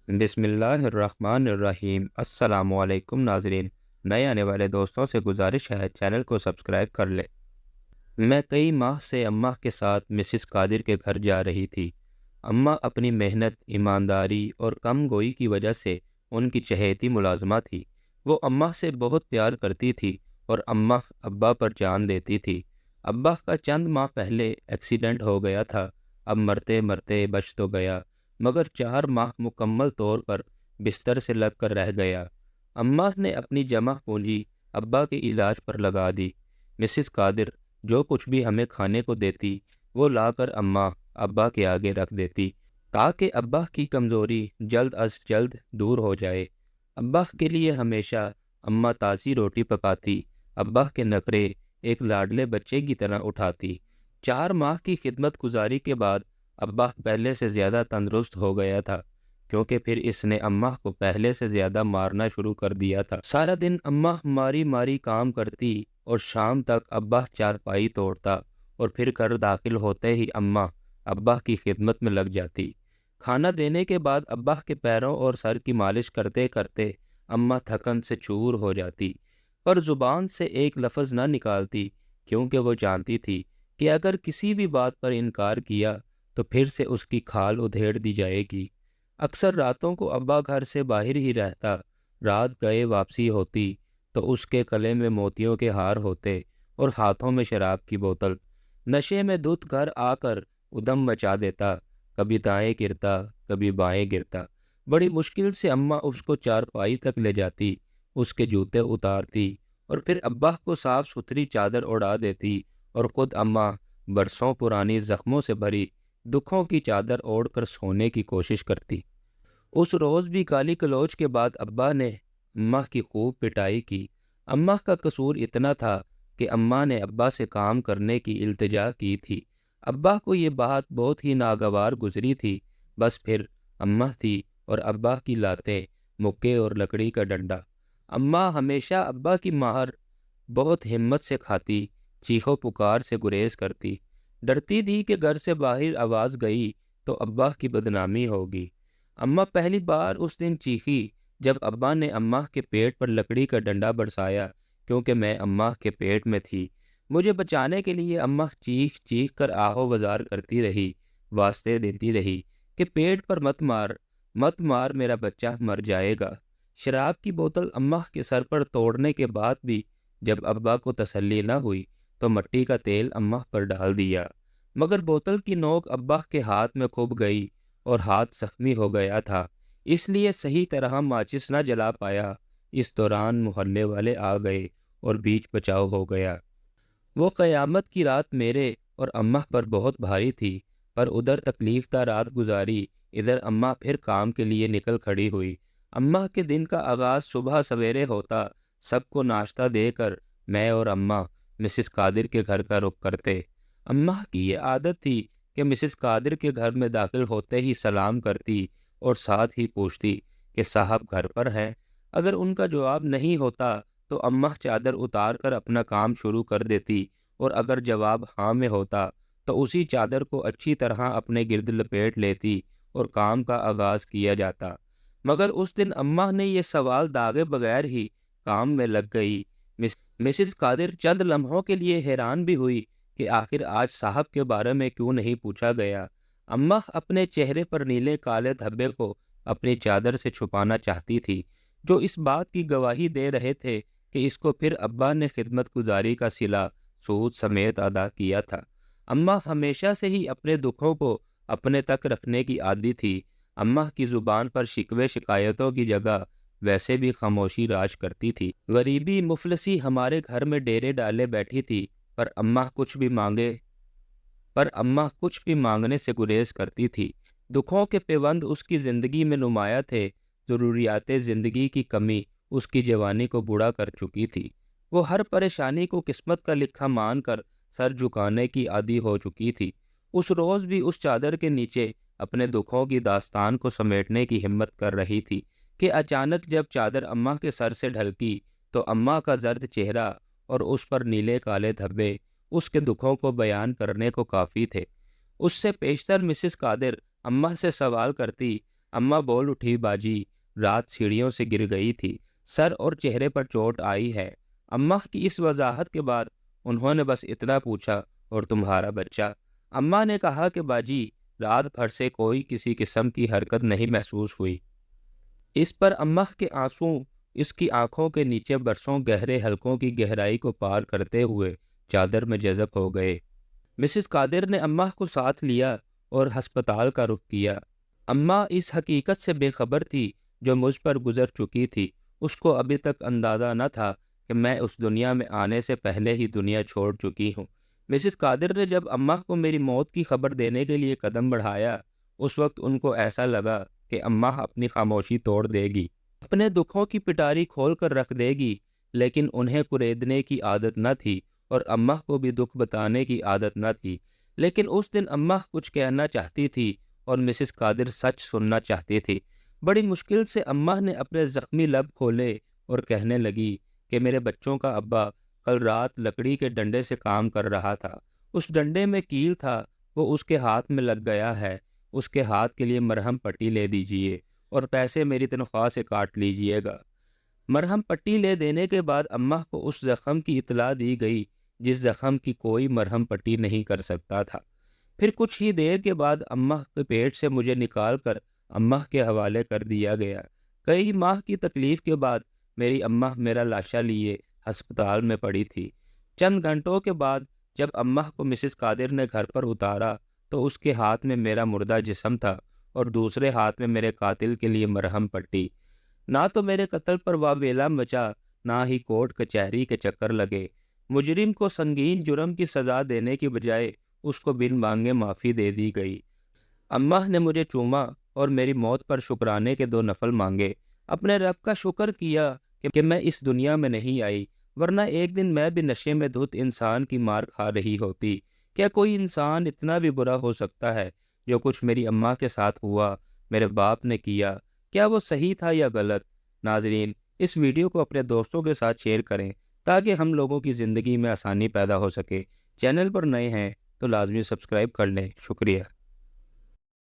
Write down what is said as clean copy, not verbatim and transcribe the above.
بسم اللہ الرحمن الرحیم۔ السلام علیکم ناظرین، نئے آنے والے دوستوں سے گزارش ہے چینل کو سبسکرائب کر لیں۔ میں کئی ماہ سے اماں کے ساتھ مسز قادر کے گھر جا رہی تھی۔ اماں اپنی محنت، ایمانداری اور کم گوئی کی وجہ سے ان کی چہیتی ملازمہ تھی۔ وہ اماں سے بہت پیار کرتی تھی اور اماں ابا پر جان دیتی تھی۔ ابا کا چند ماہ پہلے ایکسیڈنٹ ہو گیا تھا، اب مرتے مرتے بچ تو گیا، مگر 4 ماہ مکمل طور پر بستر سے لگ کر رہ گیا۔ اماں نے اپنی جمع پونجی ابا کے علاج پر لگا دی۔ مسز قادر جو کچھ بھی ہمیں کھانے کو دیتی وہ لا کر اماں ابا کے آگے رکھ دیتی تاکہ ابا کی کمزوری جلد از جلد دور ہو جائے۔ ابا کے لیے ہمیشہ اماں تازی روٹی پکاتی، ابا کے نخرے ایک لاڈلے بچے کی طرح اٹھاتی۔ 4 ماہ کی خدمت گزاری کے بعد ابا پہلے سے زیادہ تندرست ہو گیا تھا، کیونکہ پھر اس نے اماں کو پہلے سے زیادہ مارنا شروع کر دیا تھا۔ سارا دن اماں ماری ماری کام کرتی اور شام تک ابا چارپائی توڑتا، اور پھر گھر داخل ہوتے ہی اماں ابا کی خدمت میں لگ جاتی۔ کھانا دینے کے بعد ابا کے پیروں اور سر کی مالش کرتے کرتے اماں تھکن سے چور ہو جاتی، پر زبان سے ایک لفظ نہ نکالتی، کیونکہ وہ جانتی تھی کہ اگر کسی بھی بات پر انکار کیا تو پھر سے اس کی کھال ادھیڑ دی جائے گی۔ اکثر راتوں کو ابا گھر سے باہر ہی رہتا۔ رات گئے واپسی ہوتی تو اس کے گلے میں موتیوں کے ہار ہوتے اور ہاتھوں میں شراب کی بوتل۔ نشے میں دھت گھر آ کر ادم مچا دیتا، کبھی دائیں گرتا کبھی بائیں گرتا۔ بڑی مشکل سے اماں اس کو چارپائی تک لے جاتی، اس کے جوتے اتارتی اور پھر ابا کو صاف ستھری چادر اڑا دیتی، اور خود اماں برسوں پرانی زخموں سے بھری دکھوں کی چادر اوڑھ کر سونے کی کوشش کرتی۔ اس روز بھی گالی گلوچ کے بعد ابا نے اماں کی خوب پٹائی کی۔ اماں کا قصور اتنا تھا کہ اماں نے ابا سے کام کرنے کی التجا کی تھی۔ ابا کو یہ بات بہت ہی ناگوار گزری تھی۔ بس پھر اماں تھی اور ابا کی لاتیں، مکے اور لکڑی کا ڈنڈا۔ اماں ہمیشہ ابا کی مہر بہت ہمت سے کھاتی، چیخو پکار سے گریز کرتی، ڈرتی تھی کہ گھر سے باہر آواز گئی تو ابا کی بدنامی ہوگی۔ اماں پہلی بار اس دن چیخی جب ابا نے اماں کے پیٹ پر لکڑی کا ڈنڈا برسایا، کیونکہ میں اماں کے پیٹ میں تھی۔ مجھے بچانے کے لیے اماں چیخ چیخ کر آہو وزار کرتی رہی، واسطے دیتی رہی کہ پیٹ پر مت مار، مت مار، میرا بچہ مر جائے گا۔ شراب کی بوتل اماں کے سر پر توڑنے کے بعد بھی جب ابا کو تسلی نہ ہوئی تو مٹی کا تیل اماں پر ڈال دیا، مگر بوتل کی نوک ابا کے ہاتھ میں کھب گئی اور ہاتھ زخمی ہو گیا تھا، اس لیے صحیح طرح ماچس نہ جلا پایا۔ اس دوران محلے والے آ گئے اور بیچ بچاؤ ہو گیا۔ وہ قیامت کی رات میرے اور اماں پر بہت بھاری تھی، پر ادھر تکلیف دہ رات گزاری، ادھر اماں پھر کام کے لیے نکل کھڑی ہوئی۔ اماں کے دن کا آغاز صبح سویرے ہوتا۔ سب کو ناشتہ دے کر میں اور اماں مسز قادر کے گھر کا رخ کرتے۔ اماں کی یہ عادت تھی کہ مسز قادر کے گھر میں داخل ہوتے ہی سلام کرتی اور ساتھ ہی پوچھتی کہ صاحب گھر پر ہیں۔ اگر ان کا جواب نہیں ہوتا تو اماں چادر اتار کر اپنا کام شروع کر دیتی، اور اگر جواب ہاں میں ہوتا تو اسی چادر کو اچھی طرح اپنے گرد لپیٹ لیتی اور کام کا آغاز کیا جاتا۔ مگر اس دن اماں نے یہ سوال داغے بغیر ہی کام میں لگ گئی۔ مسز قادر چند لمحوں کے لیے حیران بھی ہوئی کہ آخر آج صاحب کے بارے میں کیوں نہیں پوچھا گیا۔ اماں اپنے چہرے پر نیلے کالے دھبے کو اپنی چادر سے چھپانا چاہتی تھی، جو اس بات کی گواہی دے رہے تھے کہ اس کو پھر ابا نے خدمت گزاری کا صلہ سود سمیت ادا کیا تھا۔ اماں ہمیشہ سے ہی اپنے دکھوں کو اپنے تک رکھنے کی عادی تھی۔ اماں کی زبان پر شکوے شکایتوں کی جگہ ویسے بھی خاموشی راج کرتی تھی۔ غریبی مفلسی ہمارے گھر میں ڈیرے ڈالے بیٹھی تھی، پر اماں کچھ بھی مانگنے سے گریز کرتی تھی۔ دکھوں کے پیوند اس کی زندگی میں نمایاں تھے، ضروریات زندگی کی کمی اس کی جوانی کو بوڑھا کر چکی تھی۔ وہ ہر پریشانی کو قسمت کا لکھا مان کر سر جھکانے کی عادی ہو چکی تھی۔ اس روز بھی اس چادر کے نیچے اپنے دکھوں کی داستان کو سمیٹنے کی ہمت کر رہی تھی کہ اچانک جب چادر اماں کے سر سے ڈھلکی تو اماں کا زرد چہرہ اور اس پر نیلے کالے دھبے اس کے دکھوں کو بیان کرنے کو کافی تھے۔ اس سے پیشتر مسز قادر اماں سے سوال کرتی، اماں بول اٹھی، باجی رات سیڑھیوں سے گر گئی تھی، سر اور چہرے پر چوٹ آئی ہے۔ اماں کی اس وضاحت کے بعد انہوں نے بس اتنا پوچھا، اور تمہارا بچہ؟ اماں نے کہا کہ باجی رات بھر سے کوئی کسی قسم کی حرکت نہیں محسوس ہوئی۔ اس پر اماں کے آنسو اس کی آنکھوں کے نیچے برسوں گہرے حلقوں کی گہرائی کو پار کرتے ہوئے چادر میں جذب ہو گئے۔ مسز قادر نے اماں کو ساتھ لیا اور ہسپتال کا رخ کیا۔ اماں اس حقیقت سے بے خبر تھی جو مجھ پر گزر چکی تھی۔ اس کو ابھی تک اندازہ نہ تھا کہ میں اس دنیا میں آنے سے پہلے ہی دنیا چھوڑ چکی ہوں۔ مسز قادر نے جب اماں کو میری موت کی خبر دینے کے لیے قدم بڑھایا، اس وقت ان کو ایسا لگا کہ اماں اپنی خاموشی توڑ دے گی، اپنے دکھوں کی پٹاری کھول کر رکھ دے گی، لیکن انہیں کریدنے کی عادت نہ تھی اور اماں کو بھی دکھ بتانے کی عادت نہ تھی۔ لیکن اس دن اماں کچھ کہنا چاہتی تھی اور مسز قادر سچ سننا چاہتی تھی۔ بڑی مشکل سے اماں نے اپنے زخمی لب کھولے اور کہنے لگی کہ میرے بچوں کا ابا کل رات لکڑی کے ڈنڈے سے کام کر رہا تھا، اس ڈنڈے میں کیل تھا، وہ اس کے ہاتھ میں لگ گیا ہے، اس کے ہاتھ کے لیے مرہم پٹی لے دیجئے اور پیسے میری تنخواہ سے کاٹ لیجئے گا۔ مرہم پٹی لے دینے کے بعد اماں کو اس زخم کی اطلاع دی گئی جس زخم کی کوئی مرہم پٹی نہیں کر سکتا تھا۔ پھر کچھ ہی دیر کے بعد اماں کے پیٹ سے مجھے نکال کر اماں کے حوالے کر دیا گیا۔ کئی ماہ کی تکلیف کے بعد میری اماں میرا لاشا لیے ہسپتال میں پڑی تھی۔ چند گھنٹوں کے بعد جب اماں کو مسز قادر نے گھر پر اتارا تو اس کے ہاتھ میں میرا مردہ جسم تھا اور دوسرے ہاتھ میں میرے قاتل کے لیے مرہم پٹی۔ نہ تو میرے قتل پر واویلا مچا، نہ ہی کورٹ کچہری کے چکر لگے۔ مجرم کو سنگین جرم کی سزا دینے کی بجائے اس کو بن مانگے معافی دے دی گئی۔ اماں نے مجھے چوما اور میری موت پر شکرانے کے 2 نفل مانگے، اپنے رب کا شکر کیا کہ میں اس دنیا میں نہیں آئی، ورنہ ایک دن میں بھی نشے میں دھت انسان کی مار کھا رہی ہوتی۔ کیا کوئی انسان اتنا بھی برا ہو سکتا ہے؟ جو کچھ میری اماں کے ساتھ ہوا، میرے باپ نے کیا، کیا وہ صحیح تھا یا غلط؟ ناظرین، اس ویڈیو کو اپنے دوستوں کے ساتھ شیئر کریں تاکہ ہم لوگوں کی زندگی میں آسانی پیدا ہو سکے۔ چینل پر نئے ہیں تو لازمی سبسکرائب کر لیں۔ شکریہ۔